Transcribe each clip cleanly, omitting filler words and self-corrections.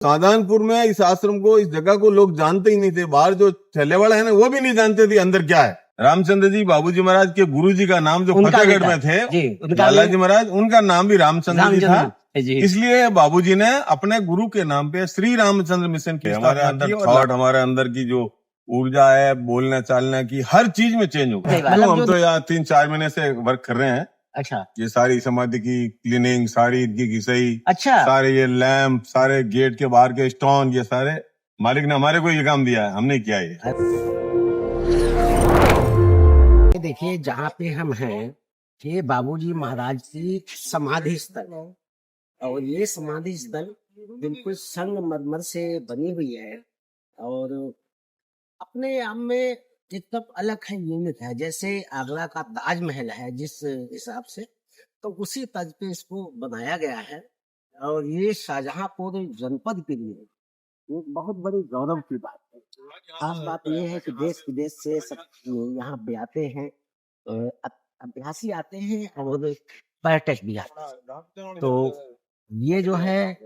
शाहजहानपुर में इस आश्रम को, इस जगह को लोग जानते ही नहीं थे। बाहर जो ठेले वाले हैं ना, वो भी नहीं जानते थे अंदर क्या है। रामचंद्र जी बाबूजी महाराज के गुरुजी का नाम जो फतेहगढ़ में थे, लाला जी महाराज, उनका नाम भी रामचंद्र जी था। इसलिए बाबूजी ने अपने गुरु के नाम पे श्री रामचंद्र मिशन की हमारे अंदर थॉट, हमारे अंदर की जो ऊर्जा है, बोलने चालने की, हर चीज में चेंज हो गया। हम तो यहाँ 3-4 महीने से वर्क कर रहे हैं। अच्छा, ये सारी समाधि की क्लीनिंग, सारी ईदगी की सही, अच्छा, सारे ये लैंप, सारे गेट के बाहर के स्टोन, ये सारे मालिक ने हमारे को ये काम दिया है, हमने किया ये। देखिए जहाँ पे हम हैं, ये बाबूजी महाराज की समाधि स्थल है और ये समाधि स्थल बिल्कुल संगमरमर से बनी हुई है और अपने आप में एकदम अलग है, यूनिक है। जैसे आगरा का ताजमहल है जिस हिसाब से, तो उसी तर्ज पे इसको बनाया गया है। और ये शाहजहांपुर जनपद के लिए एक बहुत बड़ी गौरव की बात है। खास बात ये है कि देश विदेश से सब यहाँ पे आते हैं, अभ्यासी आते हैं और पर्यटक भी आते हैं। तो ये जो है,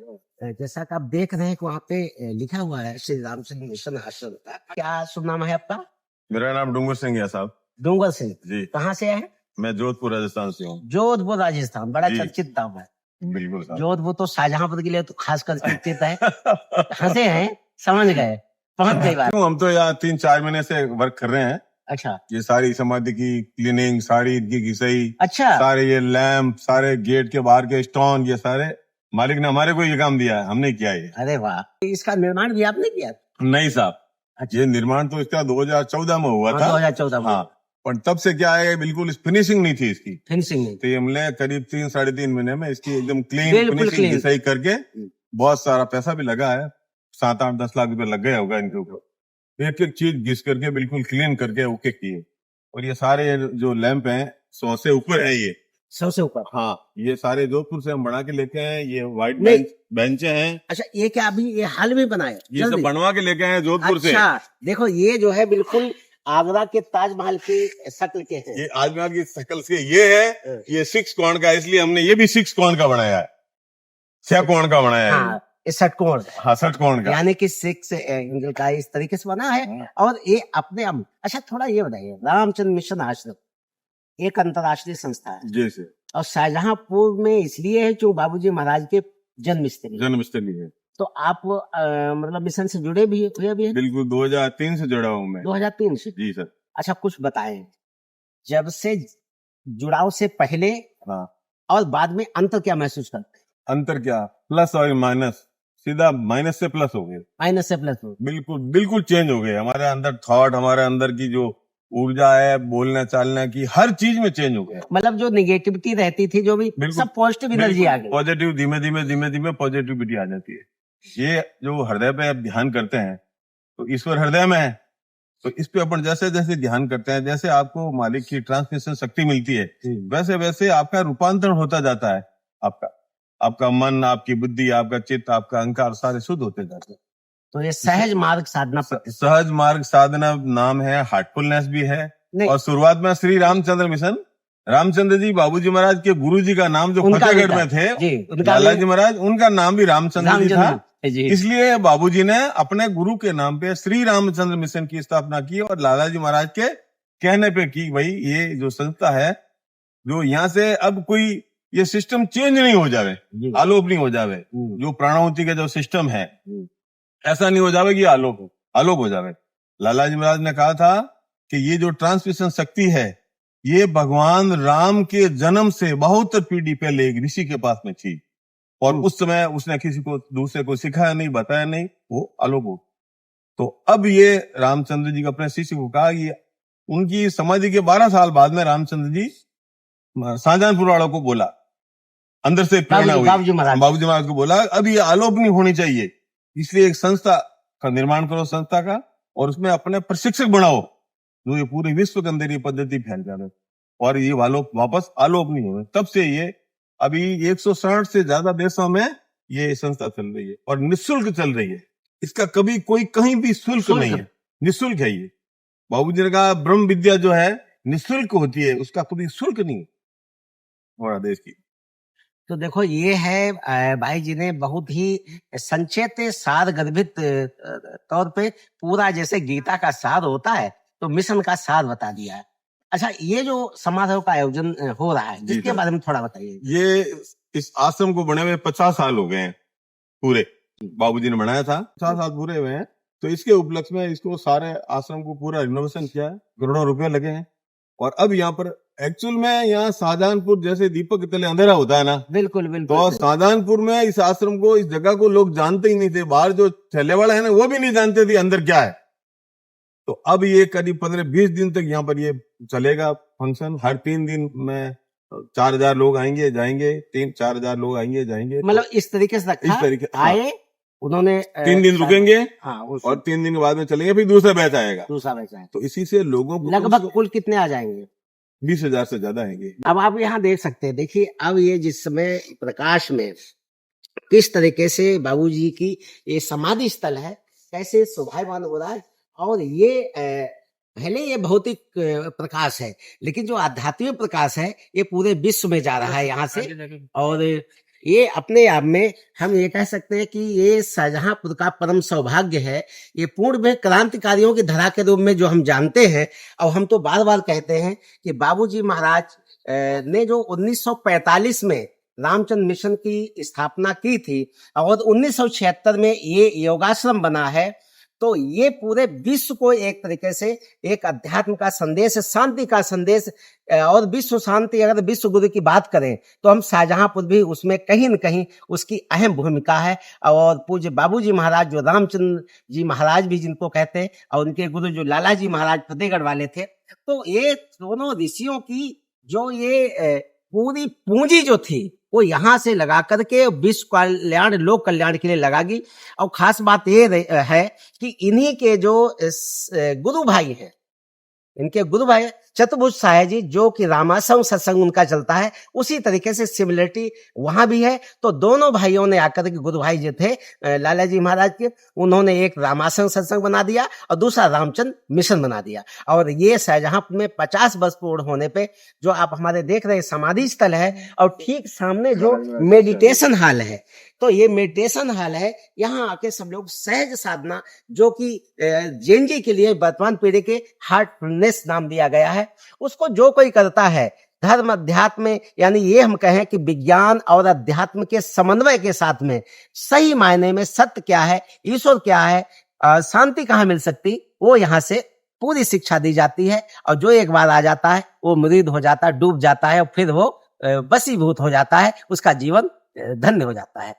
जैसा कि आप देख रहे हैं कि वहाँ पे लिखा हुआ है श्री रामचंद्र मिशन आश्रम का। क्या शुभ नाम है आपका? मेरा नाम डूंगर सिंह है साहब। डूंगर सिंह जी। कहाँ से है? मैं जोधपुर राजस्थान से हूँ। जोधपुर राजस्थान, बड़ा चर्चित नाम है। बिल्कुल साहब। जोधपुर तो शाहजहांपुर के लिए तो खासकर चर्चित है। हंसे हैं, समझ गए, पहुंच गई बात। हम तो यहाँ 3-4 महीने से वर्क कर रहे हैं। अच्छा, ये सारी समाधि की क्लीनिंग, सारी ईदगी की सही, अच्छा, सारे ये लैंप, सारे गेट के बाहर के स्टोन, ये सारे मालिक ने हमारे को ये काम दिया है, हमने किया ये। अरे वाह, इसका निर्माण भी आपने किया? नहीं साहब, ये निर्माण तो इसका 2014 में हुआ था। 2014 में। हाँ, पर तब से क्या है, बिल्कुल फिनिशिंग नहीं थी इसकी। फिनिशिंग नहीं, तो हमने करीब 3-3.5 महीने में इसकी एकदम क्लीन फिनिशिंग सही करके, बहुत सारा पैसा भी लगा है, 7-8-10 लाख रुपए लग गया होगा इनके ऊपर। एक एक चीज घिस करके बिल्कुल क्लीन करके ओके किए। और ये सारे जो लैंप हैं 100 से ऊपर है, ये 100 से ऊपर। हाँ, ये सारे जोधपुर से हम बना के लेके आए। ये व्हाइट बेंचे हैं। अच्छा, ये क्या अभी ये हाल में बनाए? ये सब बनवा के लेके आए जोधपुर से। अच्छा, देखो ये जो है बिल्कुल आगरा के ताजमहल की शक्ल के हैं। ये आजमहल की शक्ल से ये है, ये 6 कोण का, इसलिए हमने ये भी 6 कोण का बनाया है, 6 कोण का बनाया है। षटकोण। हाँ, 6 कोण का, यानी कि 6 एंगल का इस तरीके से बना है। और ये अपने आप। अच्छा, थोड़ा ये बताइए, रामचंद्र मिशन आश्रम एक अंतर्राष्ट्रीय संस्था है जी सर, और शाहजहांपुर में इसलिए है क्यों बाबूजी महाराज के जन्मस्थली है। तो आप मतलब मिशन से जुड़े भी हुए भी है? बिल्कुल, 2003 से जुड़ा हूँ मैं। 2003 से? जी सर। अच्छा, कुछ बताएं, जब से जुड़ाव से पहले और बाद में अंतर क्या महसूस करते हैं? अंतर क्या, प्लस और माइनस, सीधा माइनस से प्लस हो गए। माइनस से प्लस हो, बिल्कुल चेंज हो गए। हमारे अंदर थॉट, हमारे अंदर की जो ऊर्जा है, बोलने चालने की, हर चीज में चेंज हो गया। मतलब जो निगेटिविटी रहती थी, जो भी सब पॉजिटिव एनर्जी आ गई। पॉजिटिव, धीमे धीमे पॉजिटिविटी आ जाती है। ये जो हृदय पे आप ध्यान करते हैं, तो ईश्वर हृदय में है, तो इस पे अपन जैसे जैसे ध्यान करते हैं, जैसे आपको मालिक की ट्रांसमिशन शक्ति मिलती है, वैसे वैसे आपका रूपांतरण होता जाता है। आपका मन, आपकी बुद्धि, आपका चित्त, आपका अहंकार सारे शुद्ध होते जाते हैं। तो ये सहज मार्ग साधना, सहज मार्ग साधना नाम है, हार्टफुलनेस भी है। और शुरुआत में श्री रामचंद्र मिशन, रामचंद्र जी बाबूजी महाराज के गुरुजी का नाम जो फतेहगढ़ में थे, लाला जी महाराज, उनका नाम भी रामचंद्र जी था। इसलिए बाबूजी ने अपने गुरु के नाम पे श्री रामचंद्र मिशन की स्थापना की और लाला जी महाराज के कहने पे की। भाई ये जो संस्था है, जो यहाँ से अब कोई ये सिस्टम चेंज नहीं हो जावे, आलोप नहीं हो जावे, जो प्राणाहुति का जो सिस्टम है ऐसा नहीं हो जावे कि आलोप हो जावे। लाला जी महाराज ने कहा था कि ये जो ट्रांसमिशन शक्ति है, ये भगवान राम के जन्म से 72 पीढ़ी पहले एक ऋषि के पास में थी, और उस समय उसने किसी को दूसरे को सिखाया नहीं, बताया नहीं, वो आलोप हो। तो अब ये रामचंद्र जी अपने शिष्य को कहा, ये उनकी समाधि के 12 साल बाद में रामचंद्र जी शाहजहानपुर वालों को बोला, अंदर से प्रेरणा हुई, बाबूजी महाराज को बोला, अब ये आलोप नहीं होनी चाहिए, इसलिए एक संस्था का निर्माण करो, संस्था का, और उसमें अपने प्रशिक्षक बनाओ, जो ये पूरे विश्व के अंदर ये पद्धति फैल जाए और ये वापस आलोप नहीं हो। तब से ये अभी 160 से ज्यादा देशों में ये संस्था चल रही है और निःशुल्क चल रही है। इसका कभी कोई कहीं भी शुल्क नहीं है, निःशुल्क है ये। बाबूजी ने कहा ब्रह्म विद्या जो है निःशुल्क होती है, उसका कभी शुल्क नहीं है हमारा देश की। तो देखो ये है भाई जी ने बहुत ही संक्षिप्त सार गर्भित तौर पे पूरा जैसे गीता का सार होता है तो मिशन का सार बता दिया है। अच्छा, ये जो समारोह का आयोजन हो रहा है इसके बारे में थोड़ा बताइए। ये इस आश्रम को बने हुए 50 साल हो गए हैं पूरे, बाबूजी ने बनाया था, 50 साल पूरे हुए हैं। तो इसके उपलक्ष्य में इसको सारे आश्रम को पूरा रिनोवेशन किया है, करोड़ों रुपए लगे हैं। और अब यहाँ पर एक्चुअल में यहाँ शाहजहानपुर जैसे दीपक के तले अंधेरा होता है ना, बिल्कुल बिल्कुल। तो शाहजहानपुर में इस आश्रम को, इस जगह को लोग जानते ही नहीं थे। बाहर जो ठेले वाला है ना वो भी नहीं जानते थे अंदर क्या है। तो अब ये करीब 15-20 दिन तक यहाँ पर ये चलेगा फंक्शन। हर 3 दिन में 4,000 लोग आएंगे जाएंगे, 3-4,000 लोग आएंगे जाएंगे। मतलब इस तरीके से रखा, इस तरीके आए उन्होंने 3 दिन रुकेंगे, हाँ, और 3 दिन के बाद में चलेंगे, फिर दूसरा बैच आएगा। दूसरा बैच आएगा। तो इसी से लोगों को लगभग कुल कितने आ जाएंगे? 20,000 से ज्यादा आएंगे। अब आप यहाँ देख सकते हैं, देखिए अब ये जिस समय प्रकाश में किस तरीके से बाबूजी की ये समाधि स्थल है कैसे शोभायमान हो रहा है। और ये पहले ये भौतिक प्रकाश है, लेकिन जो आध्यात्मिक प्रकाश है ये पूरे विश्व में जा रहा है यहाँ से। और ये अपने आप में हम ये कह सकते हैं कि ये शाहजहांपुर का परम सौभाग्य है। ये पूर्ण में क्रांतिकारियों की धरा के रूप में जो हम जानते हैं, और हम तो बार बार कहते हैं कि बाबूजी महाराज ने जो 1945 में रामचंद्र मिशन की स्थापना की थी और 1976 में ये योगाश्रम बना है, तो ये पूरे विश्व को एक तरीके से एक अध्यात्म का संदेश, शांति का संदेश और विश्व शांति, अगर विश्व गुरु की बात करें तो हम शाहजहांपुर भी उसमें कहीं न कहीं उसकी अहम भूमिका है। और पूज्य बाबूजी महाराज जो रामचंद्र जी महाराज भी जिनको कहते हैं, और उनके गुरु जो लाला जी महाराज फतेहगढ़ वाले थे, तो ये दोनों ऋषियों की जो ये पूरी पूंजी जो थी वो यहाँ से लगा करके विश्व कल्याण, लोक कल्याण के लिए लगागी। और खास बात ये है कि इन्हीं के जो गुरु भाई हैं, इनके गुरु भाई चतुर्भुज साहे जी, जो कि रामाश्रम सत्संग उनका चलता है, उसी तरीके से सिमिलरिटी वहां भी है। तो दोनों भाइयों ने आकर के, गुरु भाई जो थे लाला जी महाराज के, उन्होंने एक रामाश्रम सत्संग बना दिया और दूसरा रामचंद्र मिशन बना दिया। और ये शाहजहांपुर में 50 वर्ष पूर्ण होने पे जो आप हमारे देख रहे हैं समाधि स्थल है, और ठीक सामने जो मेडिटेशन हॉल है, तो ये मेडिटेशन हॉल है। यहाँ आके सब लोग सहज साधना, जो कि जैन जी के लिए वर्तमान पीढ़ी के हार्टफुलनेस नाम दिया गया है, उसको जो कोई करता है धर्म अध्यात्म, यानी ये हम कहें कि विज्ञान और अध्यात्म के समन्वय के साथ में सही मायने में सत्य क्या है, ईश्वर क्या है, शांति कहाँ मिल सकती, वो यहाँ से पूरी शिक्षा दी जाती है। और जो एक बार आ जाता है वो मुरीद हो जाता है, डूब जाता है, और फिर वो वशीभूत हो जाता है, उसका जीवन धन्य हो जाता है।